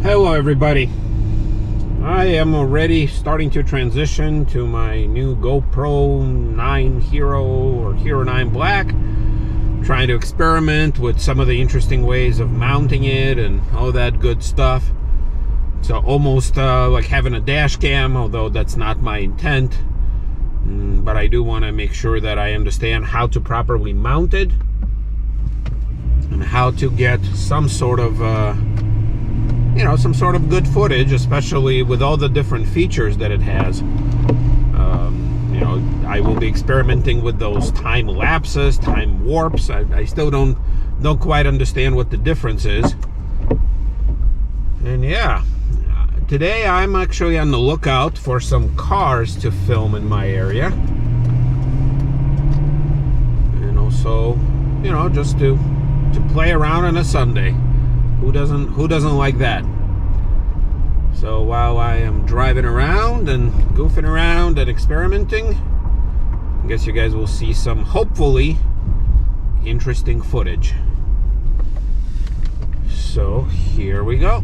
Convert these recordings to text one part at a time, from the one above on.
Hello everybody. I am already starting to transition to my new GoPro 9 Hero or Hero 9 Black. Trying to experiment with some of the interesting ways of mounting it and all that good stuff. So almost like having a dash cam, although that's not my intent. But I do want to make sure that I understand how to properly mount it and how to get some sort of some sort of good footage, especially with all the different features that it has. I will be experimenting with those time lapses, time warps. I still don't quite understand what the difference is. And yeah, today I'm actually on the lookout for some cars to film in my area, and also, just to play around on a Sunday. Who doesn't like that? So while I am driving around and goofing around and experimenting, I guess you guys will see some hopefully interesting footage. So here we go.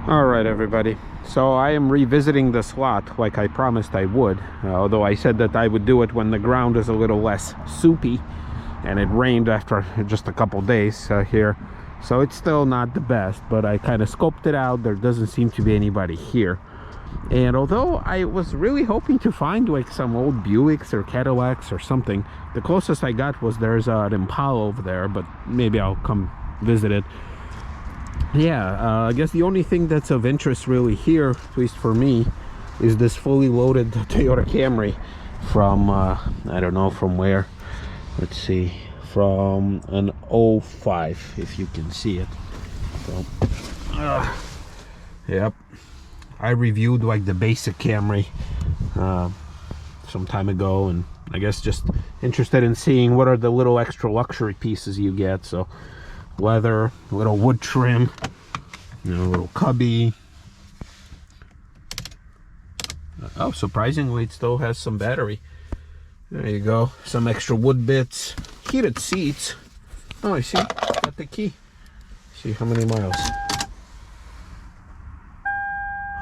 Alright everybody, so I am revisiting this lot like I promised I would, although I said that I would do it when the ground is a little less soupy, and it rained after just a couple days here, so it's still not the best, but I kind of scoped it out. There doesn't seem to be anybody here, and although I was really hoping to find like some old Buicks or Cadillacs or something, the closest I got was there's an Impala over there, but maybe I'll come visit it. Yeah, I guess the only thing that's of interest really here, at least for me, is this fully loaded Toyota Camry from, I don't know from where. Let's see, from an 05, if you can see it. So, yep, I reviewed like the basic Camry some time ago, and I guess just interested in seeing what are the little extra luxury pieces you get. So leather, little wood trim, little cubby. Oh, surprisingly it still has some battery. There you go, some extra wood bits, heated seats. Oh, I see, got the key. See how many miles.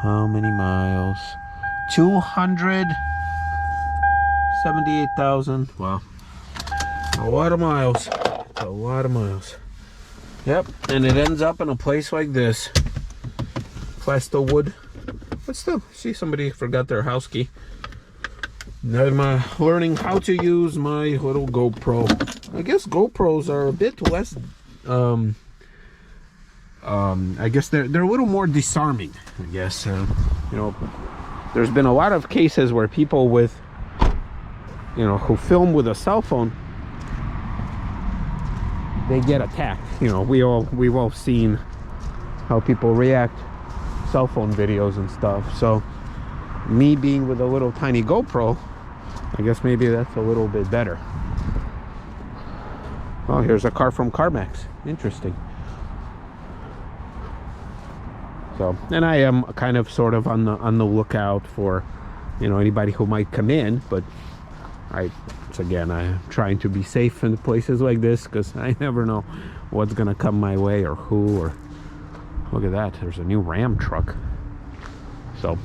How many miles? 278,000. Wow, a lot of miles. A lot of miles. Yep, and it ends up in a place like this. Plasto wood. But still, see, somebody forgot their house key. I'm learning how to use my little GoPro. I guess GoPros are a bit less, I guess they're a little more disarming, I guess. There's been a lot of cases where people with, who film with a cell phone, they get attacked. We've all seen how people react cell phone videos and stuff. So me being with a little tiny GoPro, I guess maybe that's a little bit better. Oh, here's a car from CarMax. Interesting. So, and I am kind of sort of on the lookout for anybody who might come in, but I'm trying to be safe in places like this, because I never know what's gonna come my way or who. Or look at that, there's a new Ram truck. So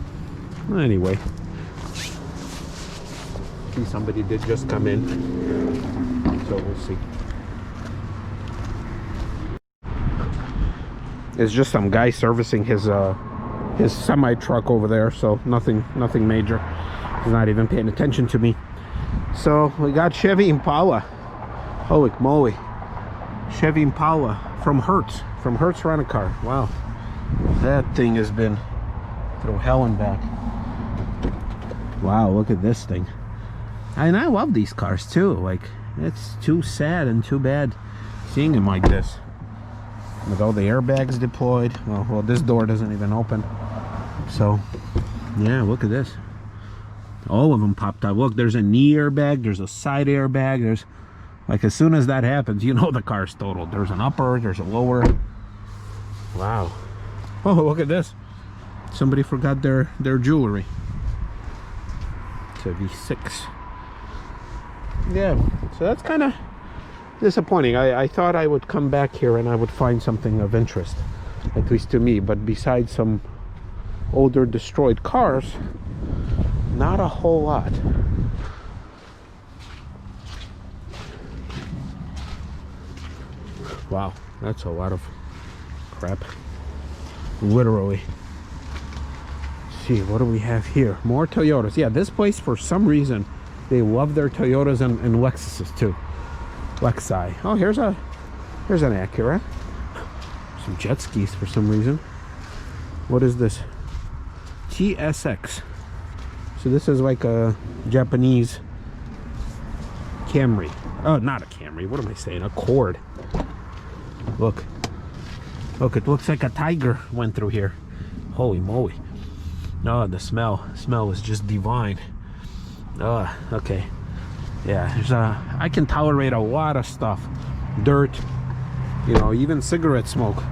anyway, see, somebody did just come in, so we'll see. It's just some guy servicing his semi truck over there, so nothing major. He's not even paying attention to me. So we got Chevy Impala. Holy moly, Chevy Impala from Hertz Rent-A-Car. Wow, that thing has been through hell and back. Wow, look at this thing. And I love these cars too. Like, it's too sad and too bad seeing them like this, with all the airbags deployed. Well, this door doesn't even open. So yeah, look at this. All of them popped out. Look, there's a knee airbag, there's a side airbag, there's Like as soon as that happens, you know the car's totaled. There's an upper, there's a lower. Wow. Oh, look at this. Somebody forgot their jewelry. It's a V6. Yeah, so that's kind of disappointing. I thought I would come back here and I would find something of interest, at least to me, but besides some older destroyed cars, not a whole lot. Wow, that's a lot of crap. Literally. Let's see, what do we have here? More Toyotas. Yeah, this place, for some reason, they love their Toyotas and Lexuses too. Lexi. Oh, here's an Acura. Some jet skis for some reason. What is this? TSX. So this is like a Japanese Camry. Oh, not a Camry. What am I saying? A Accord. Look. Look, it looks like a tiger went through here. Holy moly. Oh, the smell. The smell is just divine. Oh, okay. Yeah, there's I can tolerate a lot of stuff. Dirt, you know, even cigarette smoke.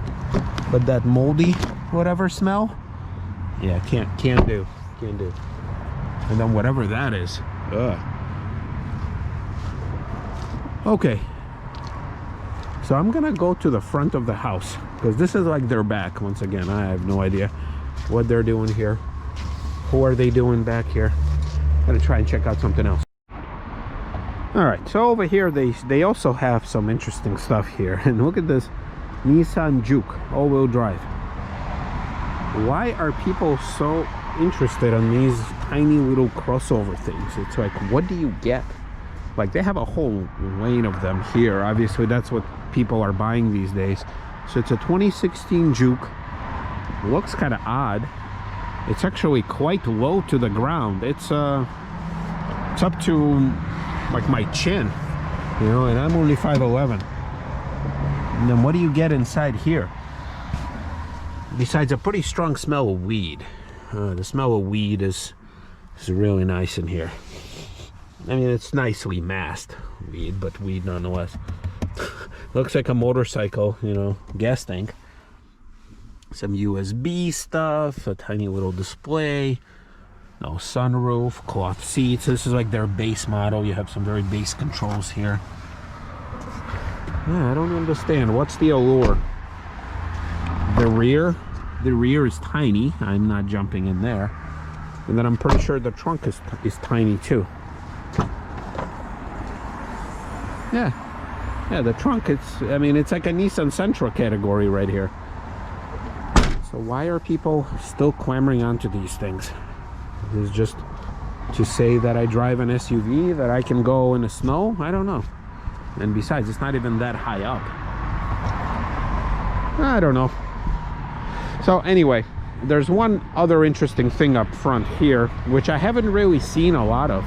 But that moldy whatever smell, yeah, can't do. Can't do. And then whatever that is. Ugh. Okay. So I'm gonna go to the front of the house because this is like their back. Once again, I have no idea what they're doing here. Who are they doing back here? I'm gonna try and check out something else. All right, so over here they also have some interesting stuff here. And look at this Nissan Juke all-wheel drive. Why are people so interested in these tiny little crossover things? It's like, what do you get? Like, they have a whole lane of them here. Obviously that's what people are buying these days. So it's a 2016 Juke. Looks kind of odd. It's actually quite low to the ground. It's up to like my chin, you know, and I'm only 5'11". And then what do you get inside here? Besides a pretty strong smell of weed. The smell of weed is really nice in here. I mean, it's nicely masked weed, but weed nonetheless. Looks like a motorcycle, you know, gas tank. Some USB stuff, a tiny little display. No sunroof, cloth seats. This is like their base model. You have some very base controls here. Yeah, I don't understand. What's the allure? The rear is tiny. I'm not jumping in there. And then I'm pretty sure the trunk is tiny too. Yeah, the trunk, I mean, it's like a Nissan Sentra category right here. So why are people still clamoring onto these things? Is just to say that I drive an SUV, that I can go in the snow? I don't know. And besides, it's not even that high up. I don't know. So anyway, there's one other interesting thing up front here, which I haven't really seen a lot of.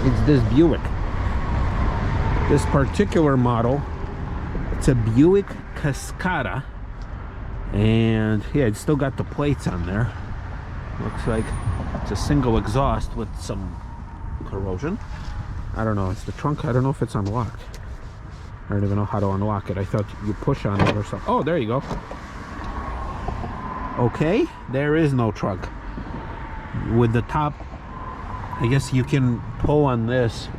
It's this Buick. This particular model, it's a Buick Cascada. And yeah, it's still got the plates on there. Looks like it's a single exhaust with some corrosion. I don't know, it's the trunk. I don't know if it's unlocked. I don't even know how to unlock it. I thought you push on it or something. Oh, there you go. Okay, there is no trunk. With the top, I guess you can pull on this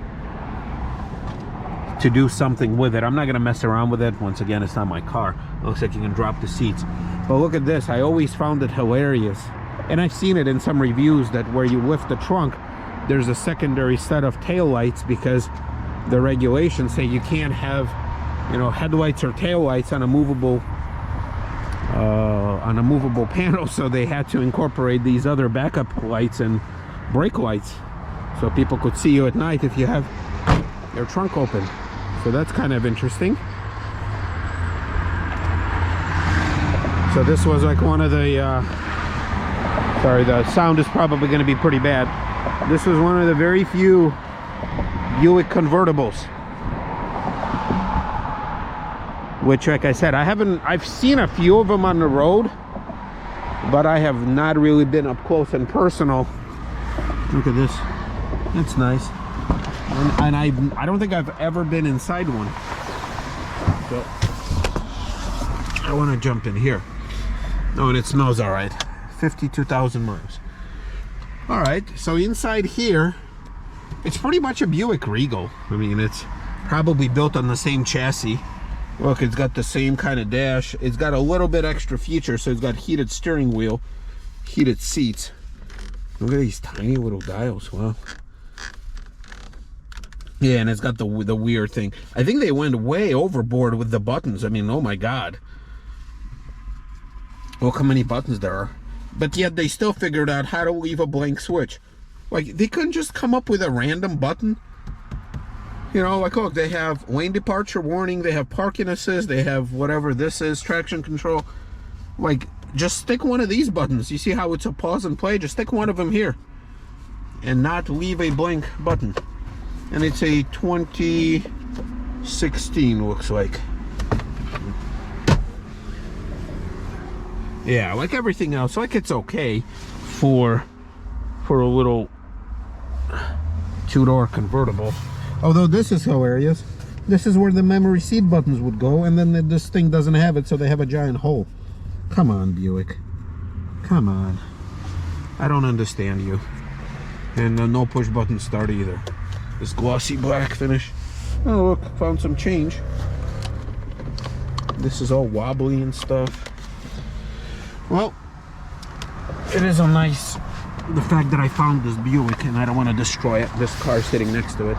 to do something with it. I'm not gonna mess around with it. Once again, it's not my car. It looks like you can drop the seats. But look at this. I always found it hilarious. And I've seen it in some reviews that where you lift the trunk, there's a secondary set of tail lights because the regulations say you can't have, you know, headlights or tail lights on a movable panel. So they had to incorporate these other backup lights and brake lights so people could see you at night if you have your trunk open. So that's kind of interesting. So this was like one of the sorry, the sound is probably going to be pretty bad. This was one of the very few Buick convertibles, which, like I said, I've seen a few of them on the road, but I have not really been up close and personal. Look at this. It's nice. And I don't think I've ever been inside one. So I want to jump in here. No, and it smells all right. 52,000 miles. All right, so inside here, it's pretty much a Buick Regal. I mean, it's probably built on the same chassis. Look, it's got the same kind of dash. It's got a little bit extra feature, so it's got heated steering wheel, heated seats. Look at these tiny little dials. Wow. Yeah, and it's got the weird thing. I think they went way overboard with the buttons. I mean, oh my God. Look how many buttons there are. But yet they still figured out how to leave a blank switch. Like, they couldn't just come up with a random button. You know, like, look, they have lane departure warning, they have parking assist, they have whatever this is, traction control. Like, just stick one of these buttons. You see how it's a pause and play? Just stick one of them here and not leave a blank button. And it's a 2016, looks like. Yeah, like everything else, like it's okay for a little two-door convertible. Although this is hilarious. This is where the memory seat buttons would go, and then this thing doesn't have it, so they have a giant hole. Come on, Buick. Come on. I don't understand you. And no push button start either. This glossy black finish. Oh, look, found some change. This is all wobbly and stuff. Well, it is a nice, the fact that I found this Buick and I don't want to destroy it. This car sitting next to it.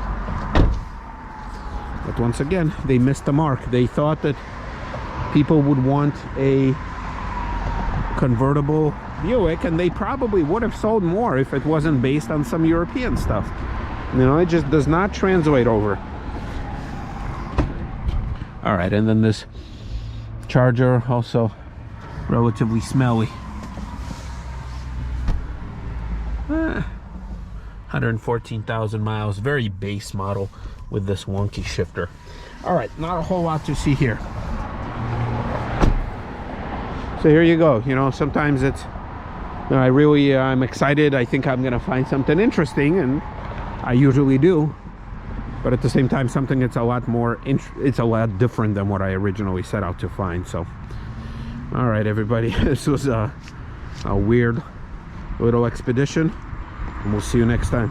But once again, they missed the mark. They thought that people would want a convertible Buick, and they probably would have sold more if it wasn't based on some European stuff. You know, it just does not translate over. All right, and then this Charger, also relatively smelly. 114,000 miles, very base model with this wonky shifter. All right, not a whole lot to see here. So here you go. You know, sometimes it's, you know, I'm excited. I think I'm gonna find something interesting, and I usually do. But at the same time, something that's a lot more, it's a lot different than what I originally set out to find. So, all right, everybody, this was a weird little expedition, and we'll see you next time.